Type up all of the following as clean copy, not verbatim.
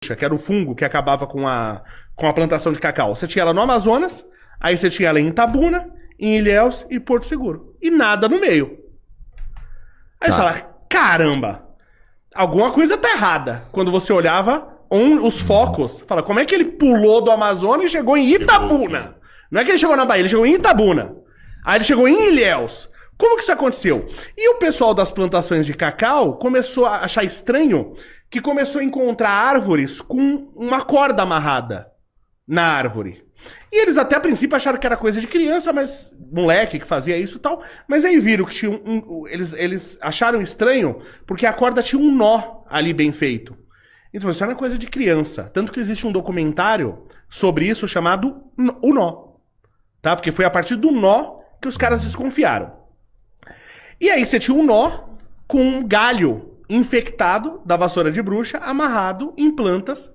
que era o fungo que acabava com a plantação de cacau. Você tinha ela no Amazonas, aí você tinha ela em Itabuna, em Ilhéus e Porto Seguro. E nada no meio. Aí você fala, caramba, alguma coisa tá errada. Quando você olhava os focos, fala, como é que ele pulou do Amazonas e chegou em Itabuna? Não é que ele chegou na Bahia, ele chegou em Itabuna. Aí ele chegou em Ilhéus. Como que isso aconteceu? E o pessoal das plantações de cacau começou a achar estranho que começou a encontrar árvores com uma corda amarrada na árvore. E eles até a princípio acharam que era coisa de criança, mas moleque que fazia isso e tal. Mas aí viram que tinha eles acharam estranho porque a corda tinha um nó ali bem feito. Então isso era coisa de criança. Tanto que existe um documentário sobre isso chamado O Nó. Tá? Porque foi a partir do nó que os caras desconfiaram. E aí você tinha um nó com um galho infectado da vassoura de bruxa amarrado em plantas,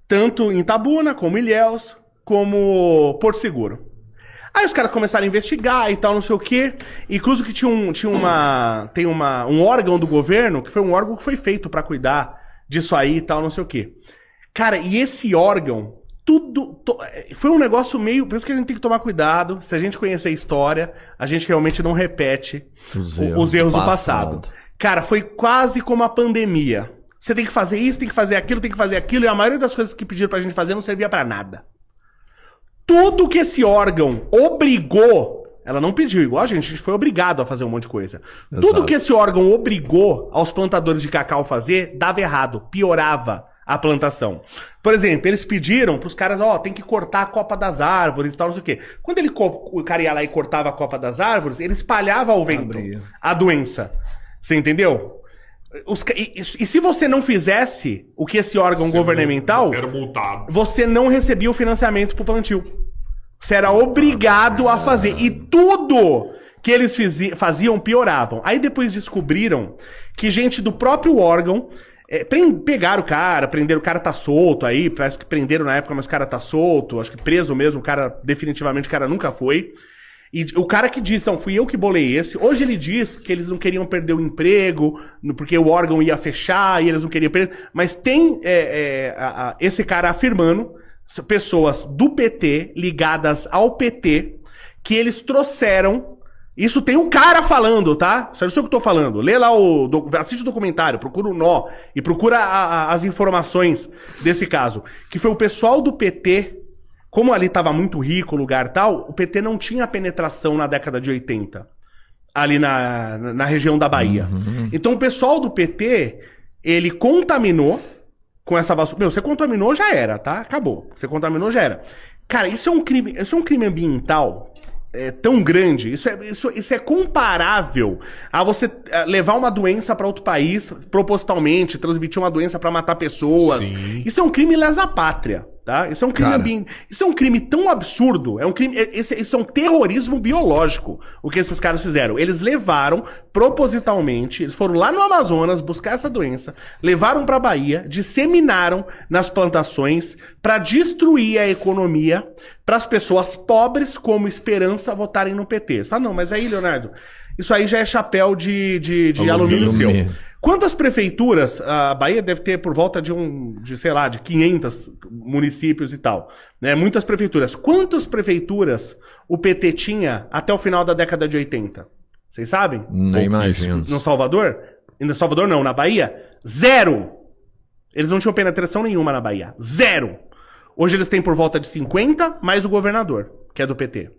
tanto em Itabuna, como Ilhéus, como Porto Seguro. Aí os caras começaram a investigar e tal, não sei o quê. Incluso que tem um órgão do governo, que foi um órgão que foi feito pra cuidar disso aí e tal, não sei o quê. Cara, e esse órgão, foi um negócio meio... Por isso que a gente tem que tomar cuidado. Se a gente conhecer a história, a gente realmente não repete os erros do passado. Cara, foi quase como a pandemia. Você tem que fazer isso, tem que fazer aquilo, e a maioria das coisas que pediram pra gente fazer não servia pra nada. Tudo que esse órgão obrigou... Ela não pediu, igual a gente foi obrigado a fazer um monte de coisa. Exato. Tudo que esse órgão obrigou aos plantadores de cacau fazer, dava errado, piorava a plantação. Por exemplo, eles pediram pros caras, tem que cortar a copa das árvores e tal, não sei o quê. Quando o cara ia lá e cortava a copa das árvores, ele espalhava ao vento a doença. Você entendeu? E se você não fizesse o que esse órgão governamental, você não recebia o financiamento pro plantio. Você era obrigado a fazer. E tudo que eles faziam pioravam. Aí depois descobriram que gente do próprio órgão pegaram o cara, prenderam, o cara tá solto aí, parece que prenderam na época, mas o cara tá solto, acho que preso mesmo, o cara, definitivamente, o cara nunca foi. E o cara que disse, não, fui eu que bolei esse, hoje ele diz que eles não queriam perder o emprego, porque o órgão ia fechar e eles não queriam perder, mas tem esse cara afirmando, pessoas do PT, ligadas ao PT, que eles trouxeram... Isso tem um cara falando, tá? Isso é o que eu tô falando. Lê lá assiste o documentário, procura o nó e procura as informações desse caso. Que foi o pessoal do PT, como ali tava muito rico o lugar e tal, o PT não tinha penetração na década de 80, ali na região da Bahia. Então o pessoal do PT, ele contaminou com essa vassoura. Você contaminou, já era, tá? Acabou. Você contaminou, já era. Cara, isso é um crime ambiental tão grande. Isso é comparável a você levar uma doença para outro país propositalmente, transmitir uma doença para matar pessoas. Sim. Isso é um crime lesa pátria, tá? Isso é um crime isso é um crime tão absurdo, isso é um terrorismo biológico, o que esses caras fizeram. Eles levaram propositalmente, eles foram lá no Amazonas buscar essa doença, levaram pra Bahia, disseminaram nas plantações para destruir a economia, para as pessoas pobres como esperança votarem no PT. Não, mas aí, Leonardo, isso aí já é chapéu de alumínio seu. Quantas prefeituras, a Bahia deve ter por volta de 500 municípios e tal, né? Muitas prefeituras. Quantas prefeituras o PT tinha até o final da década de 80? Vocês sabem? Nem imagino. No Salvador? No Salvador não, na Bahia? 0! Eles não tinham penetração nenhuma na Bahia. 0! Hoje eles têm por volta de 50, mais o governador, que é do PT.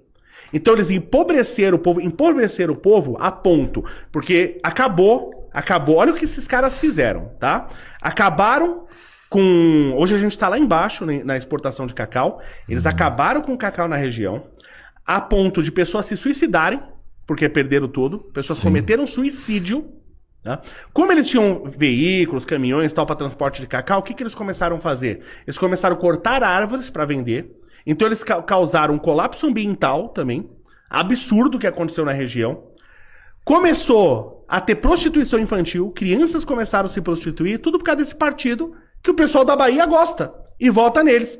Então eles empobreceram o povo a ponto, porque acabou, olha o que esses caras fizeram, tá? Acabaram com... Hoje a gente tá lá embaixo, né, na exportação de cacau, eles acabaram com o cacau na região, a ponto de pessoas se suicidarem, porque perderam tudo, pessoas cometeram suicídio, tá? Como eles tinham veículos, caminhões e tal para transporte de cacau, o que eles começaram a fazer? Eles começaram a cortar árvores para vender. Então eles causaram um colapso ambiental também, absurdo que aconteceu na região. Começou a ter prostituição infantil, crianças começaram a se prostituir, tudo por causa desse partido que o pessoal da Bahia gosta e vota neles.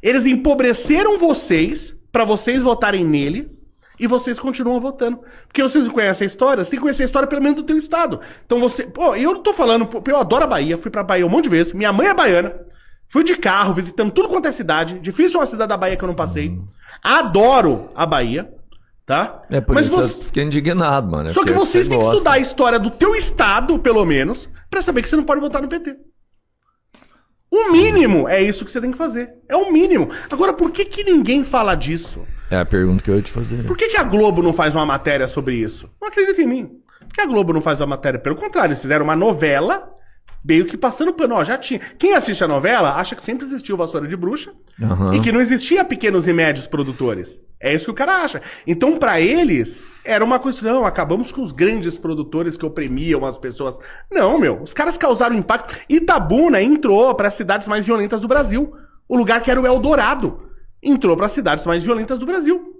Eles empobreceram vocês para vocês votarem nele e vocês continuam votando. Porque vocês não conhecem a história, você tem que conhecer a história pelo menos do teu estado. Então você... eu não tô falando... Eu adoro a Bahia, fui pra Bahia um monte de vezes, minha mãe é baiana. Fui de carro, visitando tudo quanto é cidade. Difícil uma cidade da Bahia que eu não passei. Adoro a Bahia, tá? É por Mas isso você... eu fiquei indignado, mano. Só que vocês têm que estudar a história do teu estado, pelo menos, pra saber que você não pode votar no PT. O mínimo é isso que você tem que fazer. É o mínimo. Agora, por que que ninguém fala disso? É a pergunta que eu ia te fazer. Por que que a Globo não faz uma matéria sobre isso? Não acredita em mim. Por que a Globo não faz uma matéria? Pelo contrário, eles fizeram uma novela, meio que passando pano. Ó, já tinha. Quem assiste a novela acha que sempre existiu Vassoura de Bruxa e que não existia pequenos e médios produtores. É isso que o cara acha. Então, pra eles, era uma coisa, não, acabamos com os grandes produtores que oprimiam as pessoas. Não, meu, os caras causaram impacto. Itabuna entrou para as cidades mais violentas do Brasil. O lugar que era o Eldorado entrou para as cidades mais violentas do Brasil.